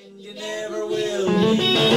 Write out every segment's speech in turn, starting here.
And you never will be.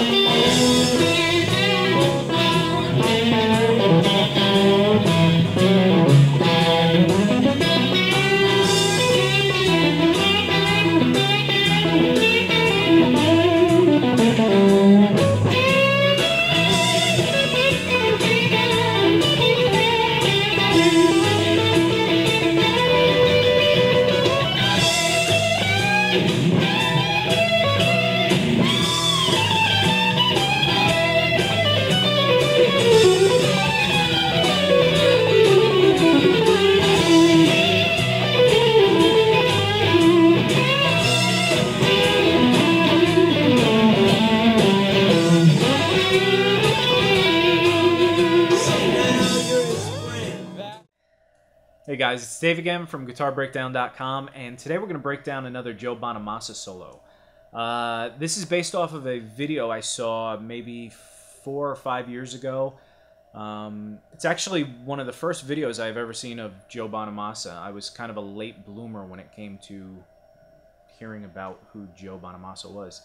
Hey guys, it's Dave again from GuitarBreakdown.com, and today we're going to break down another Joe Bonamassa solo. This is based off of a video I saw maybe 4 or 5 years ago. It's actually one of the first videos I've ever seen of Joe Bonamassa. I was kind of a late bloomer when it came to hearing about who Joe Bonamassa was.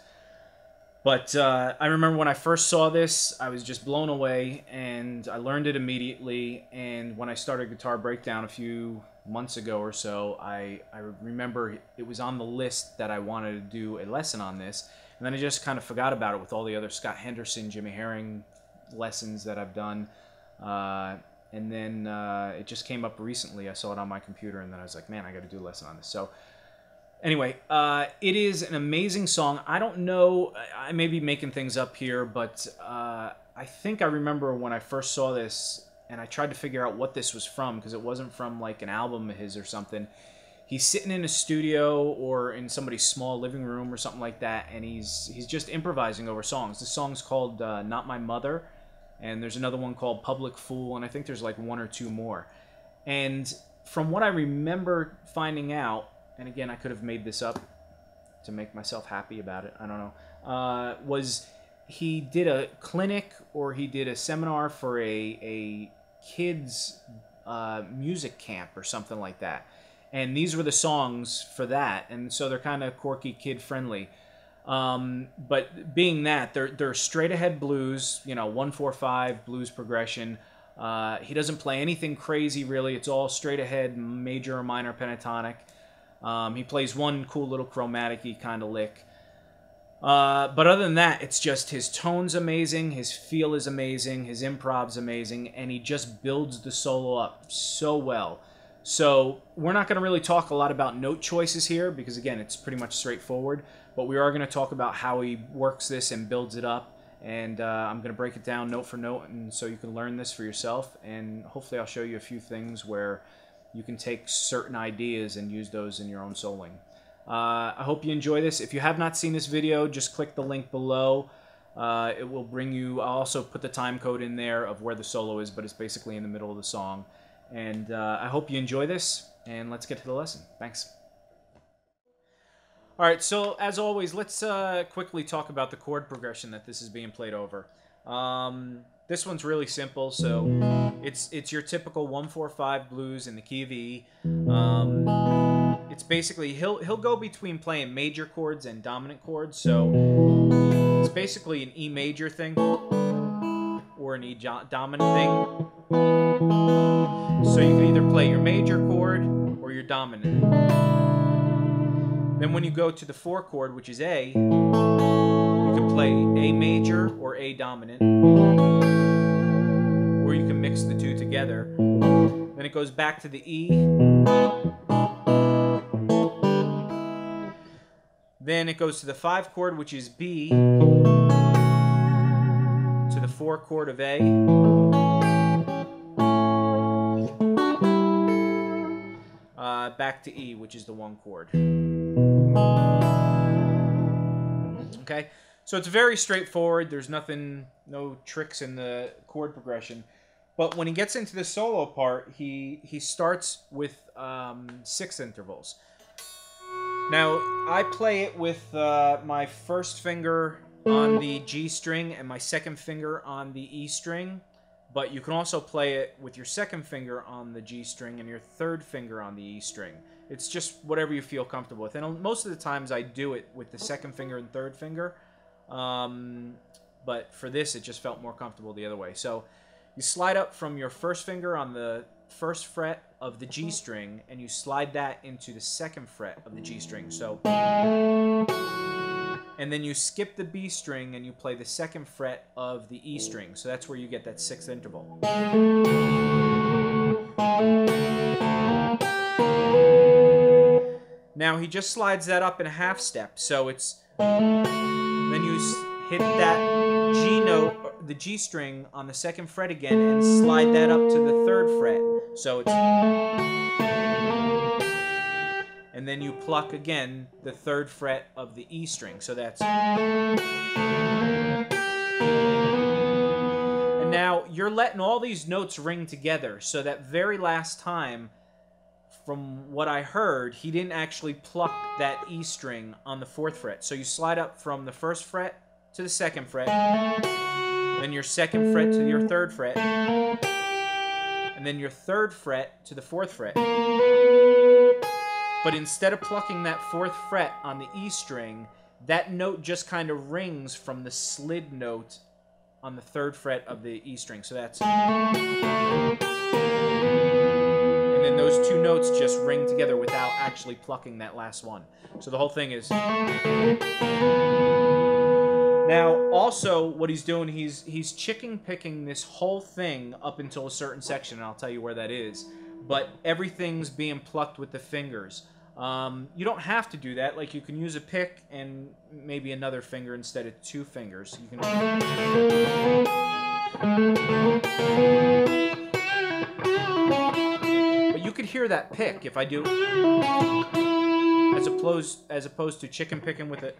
But I remember when I first saw this, I was just blown away, and I learned it immediately. And when I started Guitar Breakdown a few months ago or so, I remember it was on the list that I wanted to do a lesson on this. And then I just kind of forgot about it with all the other Scott Henderson, Jimmy Herring lessons that I've done. And then it just came up recently. I saw it on my computer, and then I was like, man, I got to do a lesson on this. So anyway, it is an amazing song. I don't know, I may be making things up here, but I think I remember when I first saw this, and I tried to figure out what this was from, because it wasn't from like an album of his or something. He's sitting in a studio or in somebody's small living room or something like that, and he's just improvising over songs. This song's called Not My Mother, and there's another one called Public Fool, and I think there's like 1 or 2 more. And from what I remember finding out, and again, I could have made this up to make myself happy about it, I don't know, was he did a clinic or he did a seminar for a kids music camp or something like that. And these were the songs for that, and so they're kind of quirky, kid-friendly. But being that, they're straight-ahead blues, you know, 1-4-5 blues progression. He doesn't play anything crazy, really. It's all straight-ahead major or minor pentatonic. He plays one cool little chromatic-y kind of lick. But other than that, it's just his tone's amazing, his feel is amazing, his improv's amazing, and he just builds the solo up so well. So we're not going to really talk a lot about note choices here, because again, it's pretty much straightforward. But we are going to talk about how he works this and builds it up. And I'm going to break it down note for note, and so you can learn this for yourself. And hopefully I'll show you a few things where you can take certain ideas and use those in your own soloing. I hope you enjoy this. If you have not seen this video, just click the link below. It will bring you, I'll also put the time code in there of where the solo is, but it's basically in the middle of the song. And I hope you enjoy this, and let's get to the lesson. Thanks. Alright, so as always, let's quickly talk about the chord progression that this is being played over. This one's really simple, so it's your typical 1-4-5 blues in the key of E. It's basically he'll go between playing major chords and dominant chords, so it's basically an E major thing or an E dominant thing. So you can either play your major chord or your dominant. Then when you go to the 4 chord, which is A, you can play A major or A dominant, or you can mix the two together. Then it goes back to the E. Then it goes to the 5 chord, which is B, to the 4 chord of A, back to E, which is the 1 chord. Okay, so it's very straightforward. There's no tricks in the chord progression. But when he gets into the solo part, he starts with 6 intervals. Now, I play it with my first finger on the G string and my second finger on the E string. but you can also play it with your second finger on the G string and your third finger on the E string. It's just whatever you feel comfortable with. And most of the times I do it with the second finger and third finger. But for this, it just felt more comfortable the other way. So you slide up from your first finger on the first fret of the G string, and you slide that into the second fret of the G string. So, and then you skip the B string and you play the second fret of the E string. So that's where you get that sixth interval. Now he just slides that up in a half step. So it's, then you hit that G note, the G string on the second fret again, and slide that up to the third fret. So it's, and then you pluck again the third fret of the E string. So that's, and now you're letting all these notes ring together. So that very last time, from what I heard, he didn't actually pluck that E string on the fourth fret. So you slide up from the first fret to the second fret, then your second fret to your third fret, and then your third fret to the fourth fret. But instead of plucking that fourth fret on the E string, that note just kind of rings from the slid note on the third fret of the E string. So that's, and then those two notes just ring together without actually plucking that last one. So the whole thing is. Now, also, what he's doing, he's chicken picking this whole thing up until a certain section, and I'll tell you where that is. But everything's being plucked with the fingers. You don't have to do that. Like, you can use a pick and maybe another finger instead of two fingers. You can. But you could hear that pick if I do, as opposed to chicken picking with it.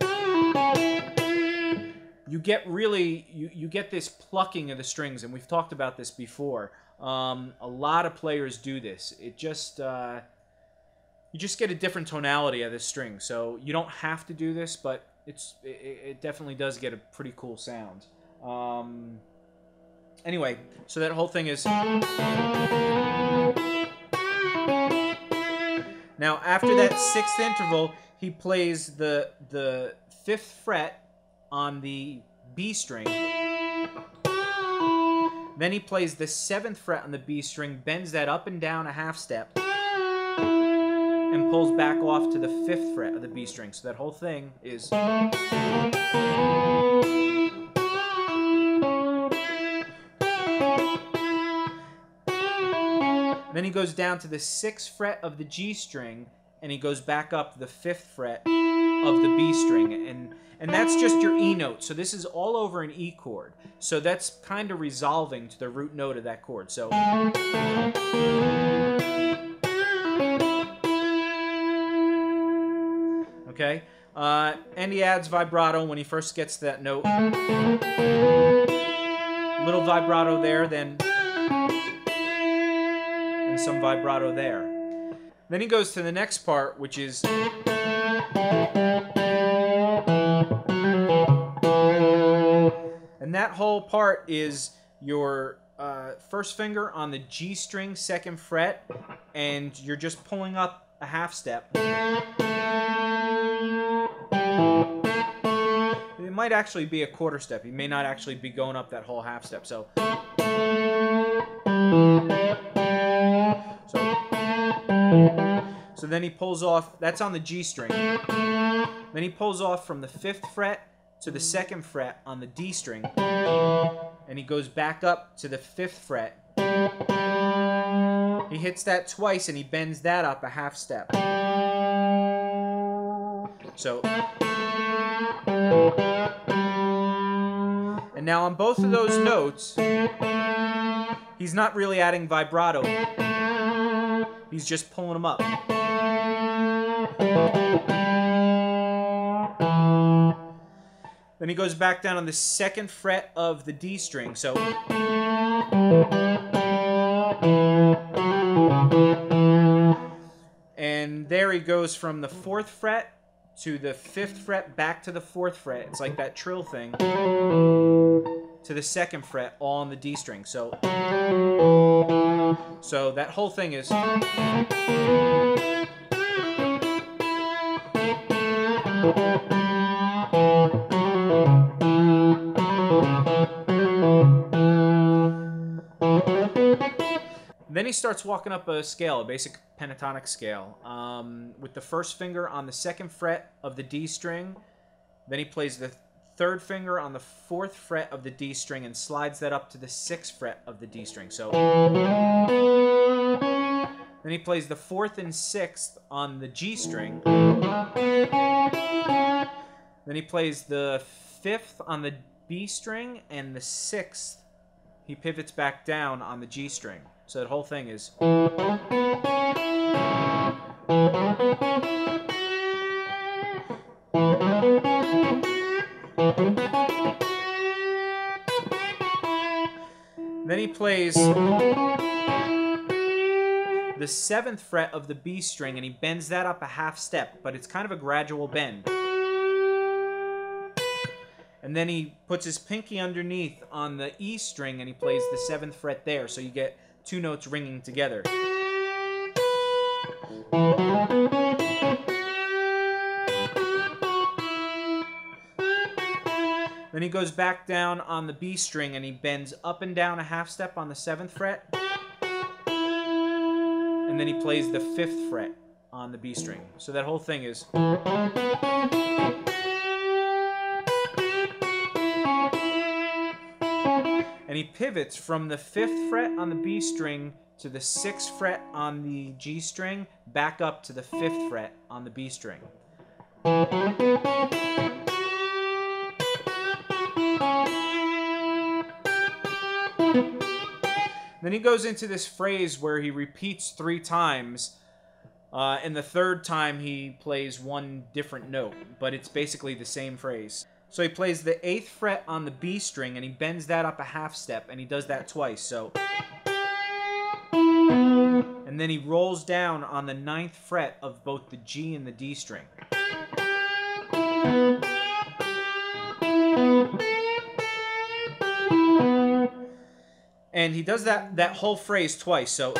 You get really, you get this plucking of the strings, and we've talked about this before. A lot of players do this. It just, you just get a different tonality of this string. So you don't have to do this, but it definitely does get a pretty cool sound. Anyway, so that whole thing is. Now after that sixth interval, he plays the fifth fret on the B string. Then he plays the seventh fret on the B string, bends that up and down a half step, and pulls back off to the fifth fret of the B string. So that whole thing is. Then he goes down to the sixth fret of the G string, and he goes back up the fifth fret of the B string, and that's just your E note. So this is all over an E chord. So that's kind of resolving to the root note of that chord. So okay, and he adds vibrato when he first gets to that note. Little vibrato there, then and some vibrato there. Then he goes to the next part, which is. And that whole part is your first finger on the G string, second fret, and you're just pulling up a half step. It might actually be a quarter step. You may not actually be going up that whole half step. So then he pulls off, that's on the G string. Then he pulls off from the fifth fret to the second fret on the D string, and he goes back up to the fifth fret. He hits that twice and he bends that up a half step. So, and now on both of those notes, he's not really adding vibrato. He's just pulling them up. Then he goes back down on the second fret of the D string. So, and there he goes from the fourth fret to the fifth fret back to the fourth fret. It's like that trill thing. to the 2nd fret, all on the D string. So that whole thing is. Then he starts walking up a scale, a basic pentatonic scale, with the 1st finger on the 2nd fret of the D string. Then he plays the 3rd finger on the 4th fret of the D string and slides that up to the 6th fret of the D string. So then he plays the 4th and 6th on the G string. Then he plays the 5th on the B string, and the 6th he pivots back down on the G string. So that whole thing is. Then he plays the 7th fret of the B string, and he bends that up a half step, but it's kind of a gradual bend. And then he puts his pinky underneath on the E string, and he plays the 7th fret there, so you get 2 notes ringing together. Then he goes back down on the B string, and he bends up and down a half step on the 7th fret. And then he plays the 5th fret on the B string. So that whole thing is. And he pivots from the 5th fret on the B string to the 6th fret on the G string, back up to the 5th fret on the B string. Then he goes into this phrase where he repeats 3 times, and the 3rd time he plays one different note, but it's basically the same phrase. So he plays the 8th fret on the B string, and he bends that up a half step, and he does that twice. So, and then he rolls down on the 9th fret of both the G and the D string. And he does that whole phrase twice. So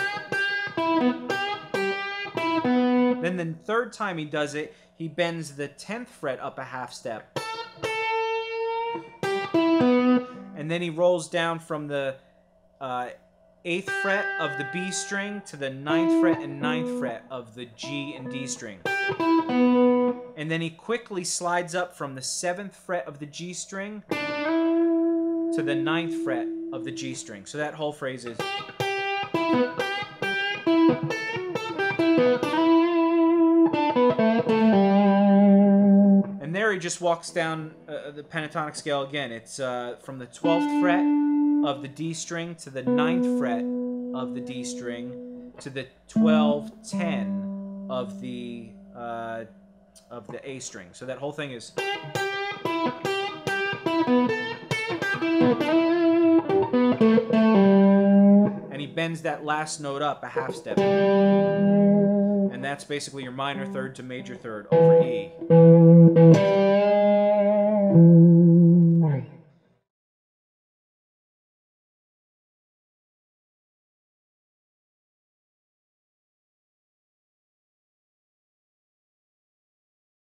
then the 3rd time he does it, he bends the 10th fret up a half step. And then he rolls down from the 8th fret of the B string to the 9th fret and 9th fret of the G and D string. And then he quickly slides up from the 7th fret of the G string to the 9th fret of the G string. So that whole phrase is. And there he just walks down the pentatonic scale again. It's from the 12th fret of the D string to the 9th fret of the D string to the 12-10 of the A string. So that whole thing is. And he bends that last note up a half step. And that's basically your minor 3rd to major 3rd over E.